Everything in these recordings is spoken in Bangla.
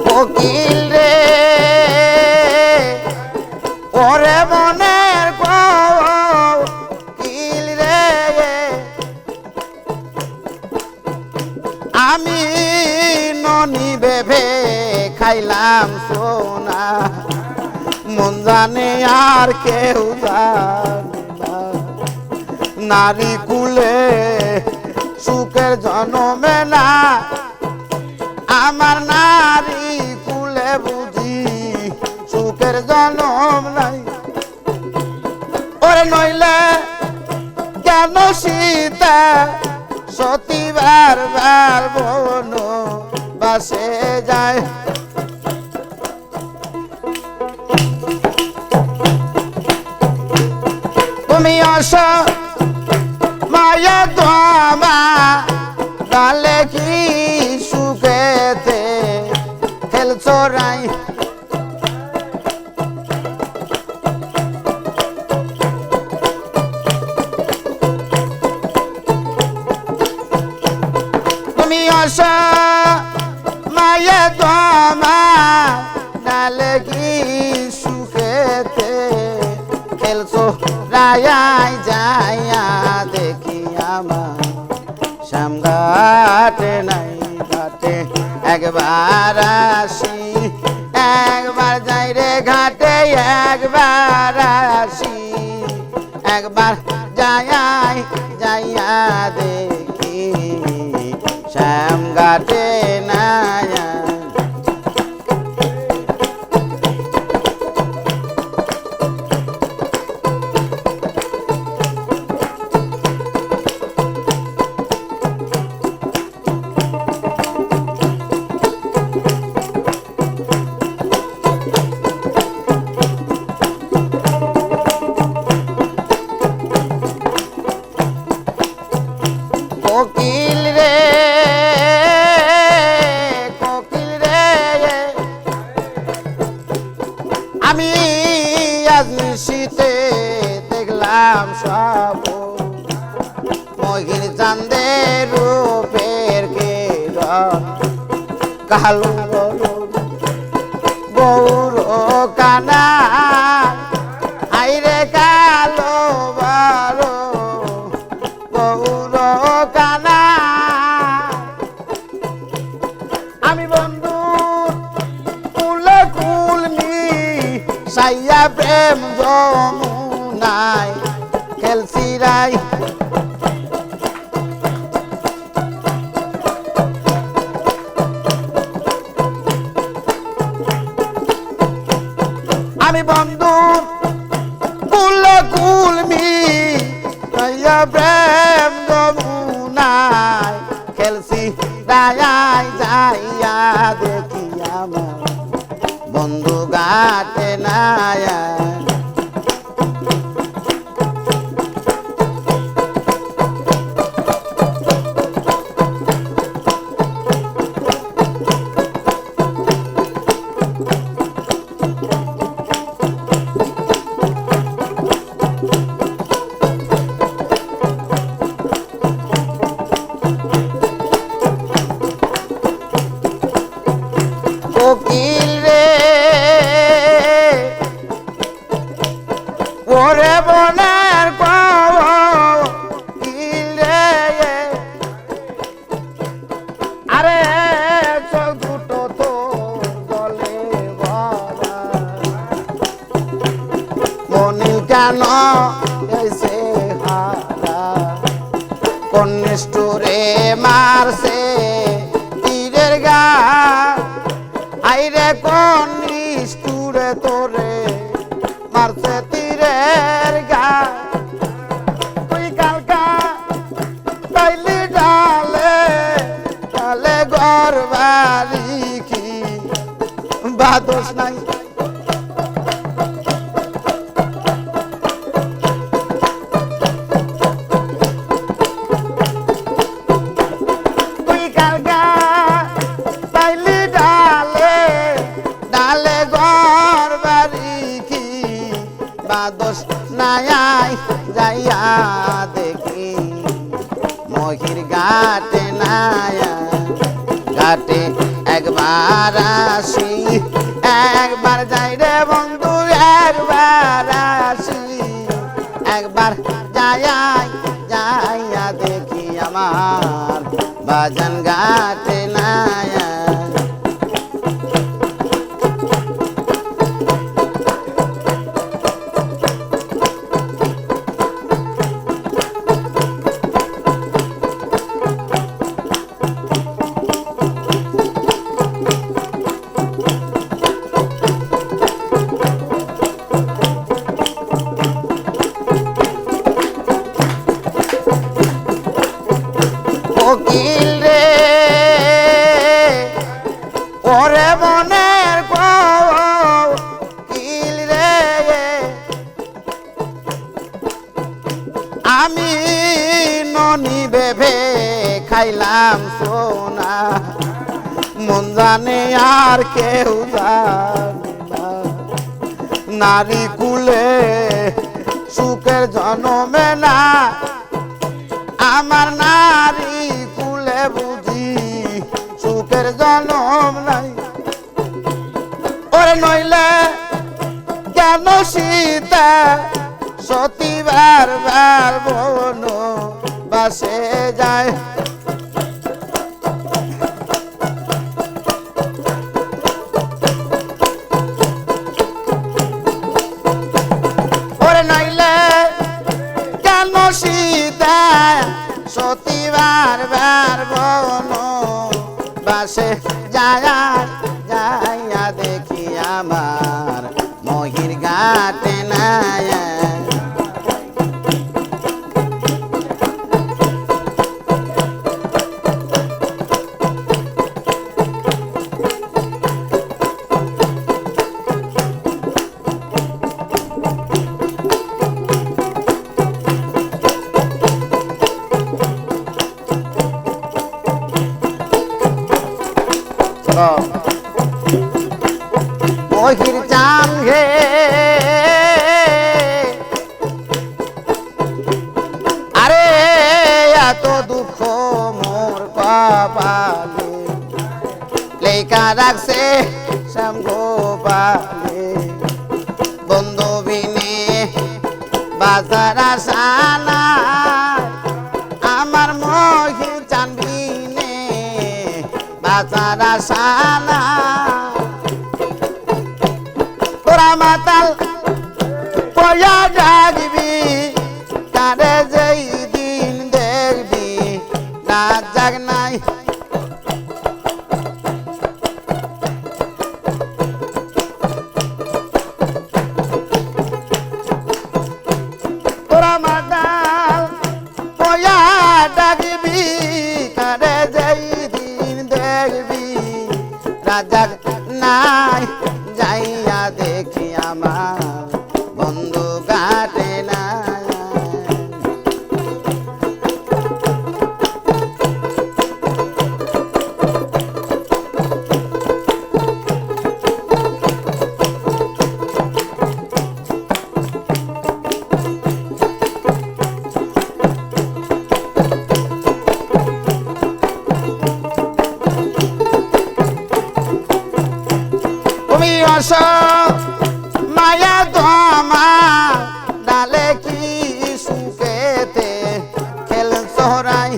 কোকিল রে ওরে মনের কোকিল রে আমি ননি ভেবে খাইলাম সোনা মন জানে আর কেউ জানে না নারী কুলে সুখের জন্মে না আমার নারী কুলে বুঝি সুখের জন্ম নাই ওরে নইলে কেন সীতা সতীবার বার বন বাসে যায় তুমি অস মায়া তোমা ডালে কি সুখেতে খেলছো রাই তুমি অস মায়া তোমা ডালে কি সুখেতে খেলছো রায়াই যাইয়া দেখি আমার শ্যামঘাটে নাই ঘাটে একবার আসি একবার যাই রে ঘাটে একবার আসি একবার যাই যাইয়া দেখি শ্যামঘাটে নাই কোকিল রে আমি আজ শীতে দেখলাম সব মহির চাঁদের রূপের কিরণ কালো গৌর কানা আইরে কালো বারো গৌর কানা আমি বন্ধু কুলে কুলমি সাইয়া প্রেম যমুনাই খেলছি রাই আমি বন্ধু কুলে কুলমি সাইয়া প্রেম যমুনাই খেলছি রাই যাইয়া দেখি আমার বন্ধু ঘাটে নাই কোকিল রে ওরে বনের কোকিল রে আরে চোখ দুটো তো জলে ভরা মনি কেন এসে হারা কোন নিষ্ঠুরে মারছে তীরের গা আইরে কোন নিষ্ঠুরে তোরে মারছে তীরের গা তুই কালকা তাইলি ডালে ডালে ঘর বাড়ি কি বাদোস নাই তুই কালকা তাইলি ডালে ডালে ঘর বাড়ি কি বাদোস নাই যাইয়া দেখি মহির ঘাটে নাই ঘাটে একবার আসি, একবার যাই রে বন্ধু একবার আসি, একবার যাইয়া দেখি আমার বাজান ঘাটে নাই। কোকিল রে ওরে মনের কোকিল রে, আমি ননি ভেবে খাইলাম সোনা, মন জানে আর কেউ জানে না। নারী কুলে সুখের জন্মে না, আমার নারী কুলে বুঝি সুখের জন্ম নাই। ওরে নইলে কেন সীতা সতীবার বার বন বাসে যায়। ওরে নইলে কেন সীতা সতীবার বার বন বাসে যাইয়া দেখি আমার মহির ঘাটে নাই। মহির চান হে আরে এত দুঃখ মোর কপালে লেখা রাখছে শ্যাম গোপালে। বন্ধু বিনে বাজার আসানা, আমার মহির চান বিনে বাজার আসানা। তোরা মাতাল পয়া জাগবি, তারে যেই দিন দেখবি না জাগ নাই। তোরা মাতাল পয়া জাগবি, তারে যেই দিন দেখবি রাজা নাই। যাইয়া দেখি আমার বন্ধু ঘাটে নাই। তুমি আসো মায়া দমা ডালে কি সুখেতে খেল সোহরাই।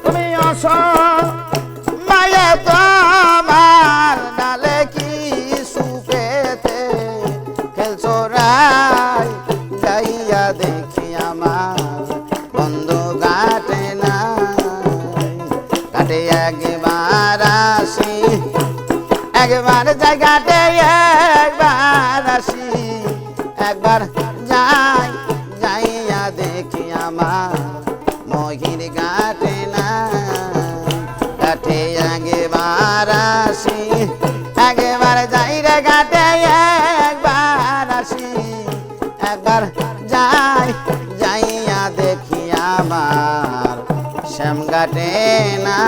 তুমি আসো মায়া দমার ডালে কি সুখেতে খেল সোহরাই। যাইয়া দেখি আমার বন্ধু ঘাটে নাই। ঘাটে একবার আসি, একবার যাই ঘাটে একবার আসি, একবার যাইয়া দেখি আমার মহির ঘাটে নাই। ঘাটে একবার আসি, একবার যাই রে ঘাটে একবার আসি, একবার যাইয়া দেখি আমার শ্যাম ঘাটে না।